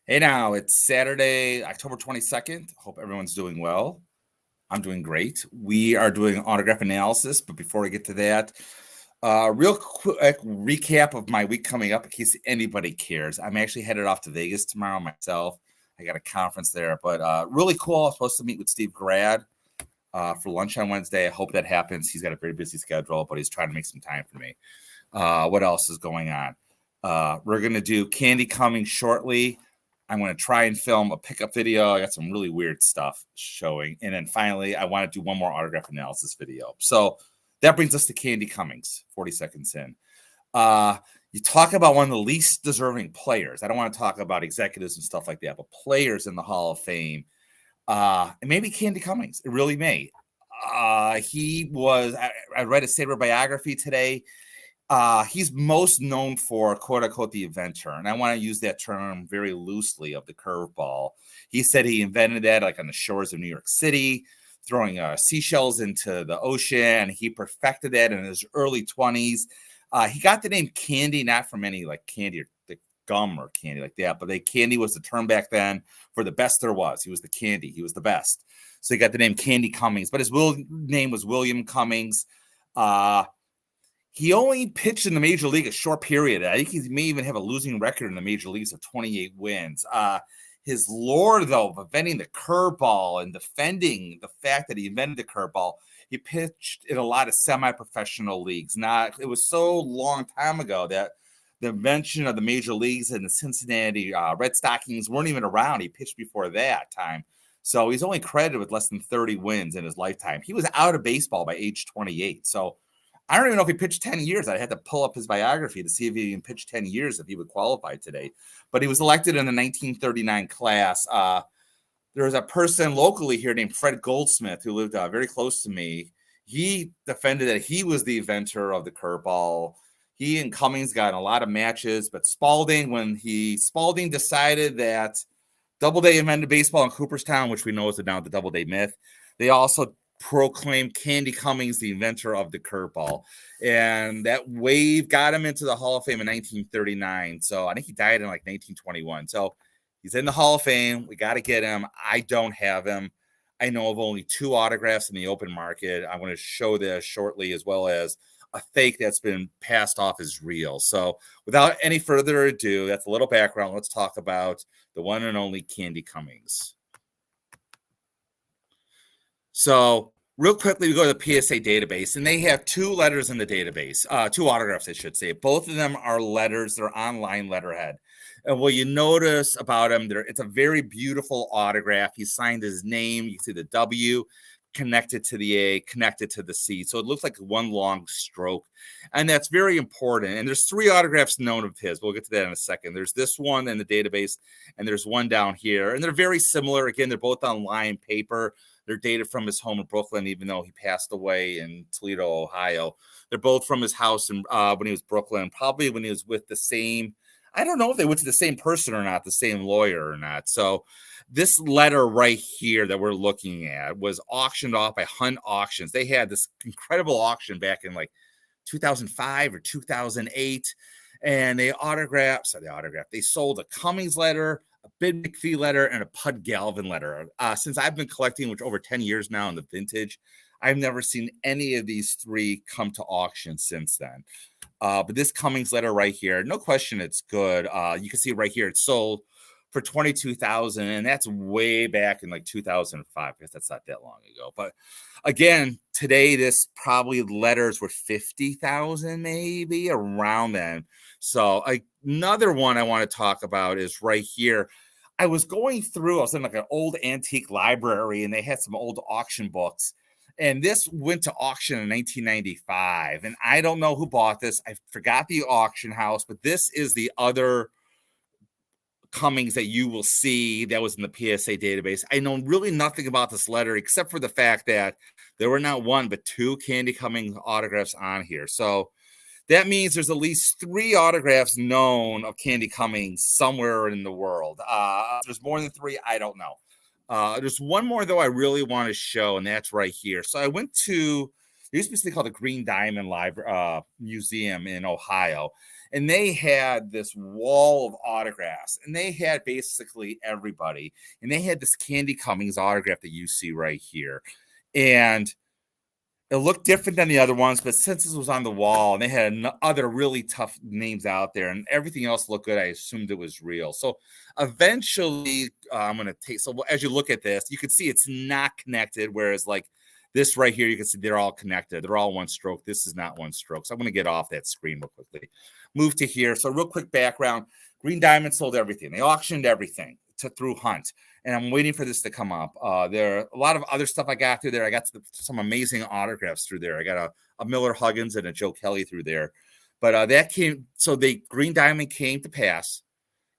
Hey now, it's Saturday, October 22nd. Hope everyone's doing well. I'm doing great. We are doing autograph analysis, but before we get to that, real quick recap of my week coming up in case anybody cares. I'm actually headed off to Vegas tomorrow myself. I got a conference there, but really cool. I'm supposed to meet with Steve Grad for lunch on Wednesday. I hope that happens. He's got a very busy schedule, but he's trying to make some time for me. What else is going on? We're going to do Candy Cummings shortly. I'm going to try and film a pickup video. I got some really weird stuff showing. And then finally, I want to do one more autograph analysis video. So that brings us to Candy Cummings, 40 seconds in. You talk about one of the least deserving players. I don't want to talk about executives and stuff like that, but players in the Hall of Fame. And maybe Candy Cummings. It really may. He was, I read a Saber biography today. He's most known for, quote unquote, the inventor. And I want to use that term very loosely of the curveball. He said he invented that like on the shores of New York City, throwing seashells into the ocean. He perfected that in his early 20s. He got the name Candy, not from any like candy or the gum or candy like that, but candy was the term back then for the best there was. He was the candy. He was the best. So he got the name Candy Cummings, but his name was William Cummings. He only pitched in the major league a short period. I think he may even have a losing record in the major leagues of 28 wins. His lore, though, of inventing the curveball and defending the fact that he invented the curveball, he pitched in a lot of semi-professional leagues. It was so long time ago that the invention of the major leagues and the Cincinnati Red Stockings weren't even around. He pitched before that time. So he's only credited with less than 30 wins in his lifetime. He was out of baseball by age 28. So I don't even know if he pitched 10 years. I had to pull up his biography to see if he even pitched 10 years, if he would qualify today. But he was elected in the 1939 class. There was a person locally here named Fred Goldsmith who lived very close to me. He defended that he was the inventor of the curveball. He and Cummings got in a lot of matches, but Spalding decided that Doubleday invented baseball in Cooperstown, which we know is now the Doubleday myth. They also proclaimed Candy Cummings the inventor of the curveball. And that wave got him into the Hall of Fame in 1939. So I think he died in like 1921. So he's in the Hall of Fame. We got to get him. I don't have him. I know of only 2 autographs in the open market. I want to show this shortly, as well as a fake that's been passed off as real. So without any further ado, that's a little background. Let's talk about the one and only Candy Cummings. So real quickly, we go to the PSA database, and they have 2 letters in the database, 2 autographs, I should say. Both of them are letters. They're online letterhead. And what you notice about him, it's a very beautiful autograph. He signed his name. You can see the W connected to the A, connected to the C. So it looks like one long stroke. And that's very important. And there's 3 autographs known of his. We'll get to that in a second. There's this one in the database, and there's one down here. And they're very similar. Again, they're both on lined paper. They're dated from his home in Brooklyn, even though he passed away in Toledo, Ohio. They're both from his house when he was Brooklyn, probably when he was with the same, I don't know if they went to the same person or not, the same lawyer or not. So this letter right here that we're looking at was auctioned off by Hunt Auctions. They had this incredible auction back in like 2005 or 2008. And they sold a Cummings letter, a Bid McPhee letter, and a Pud Galvin letter. Since I've been collecting, which over 10 years now in the vintage, I've never seen any of these 3 come to auction since then. But this Cummings letter right here, no question, it's good. You can see right here, it's sold for $22,000, and that's way back in like 2005, because that's not that long ago. But again, today, this probably letters were $50,000, maybe around then. So another one I want to talk about is right here. I was in like an old antique library, and they had some old auction books. And this went to auction in 1995. And I don't know who bought this. I forgot the auction house, but this is the other Cummings that you will see that was in the PSA database. I know really nothing about this letter except for the fact that there were not 1 but 2 Candy Cummings autographs on here. So that means there's at least 3 autographs known of Candy Cummings somewhere in the world. There's more than 3. I don't know. There's one more, though, I really want to show, and that's right here. So I went to, there used to be something called the Green Diamond Museum in Ohio. and they had this wall of autographs, and they had basically everybody, and they had this Candy Cummings autograph that you see right here, and it looked different than the other ones, but since this was on the wall and they had other really tough names out there and everything else looked good, I assumed it was real. So eventually, I'm going to take, so as you look at this, you can see it's not connected. Whereas like this right here, you can see they're all connected. They're all one stroke. This is not one stroke. So I'm going to get off that screen real quickly. Move to here. So real quick background, Green Diamond sold everything. They auctioned everything through Hunt. And I'm waiting for this to come up. There are a lot of other stuff I got through there. I got some amazing autographs through there. I got a Miller Huggins and a Joe Kelly through there. But that came, so the Green Diamond came to pass,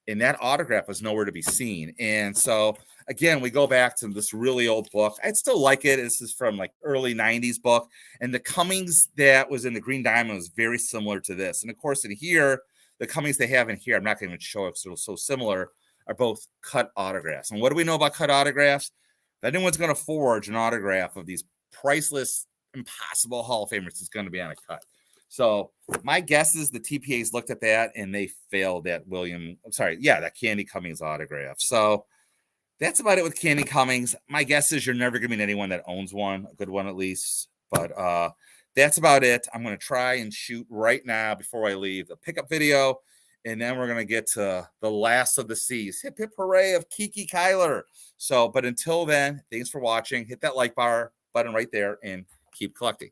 and that autograph was nowhere to be seen. And so, again, we go back to this really old book. I'd still like it. This is from like early 90s book. And the Cummings that was in the Green Diamond was very similar to this. And of course, in here, the Cummings they have in here, I'm not going to even show it because they're so similar, are both cut autographs. And what do we know about cut autographs? If anyone's going to forge an autograph of these priceless, impossible Hall of Famers, it's going to be on a cut. So my guess is the TPAs looked at that and they failed that that Candy Cummings autograph. So that's about it with Candy Cummings. My guess is you're never going to meet anyone that owns one, a good one at least. But that's about it. I'm going to try and shoot right now before I leave a pickup video. And then we're going to get to the last of the C's. Hip, hip, hooray of Kiki Kyler. So, but until then, thanks for watching. Hit that like button right there and keep collecting.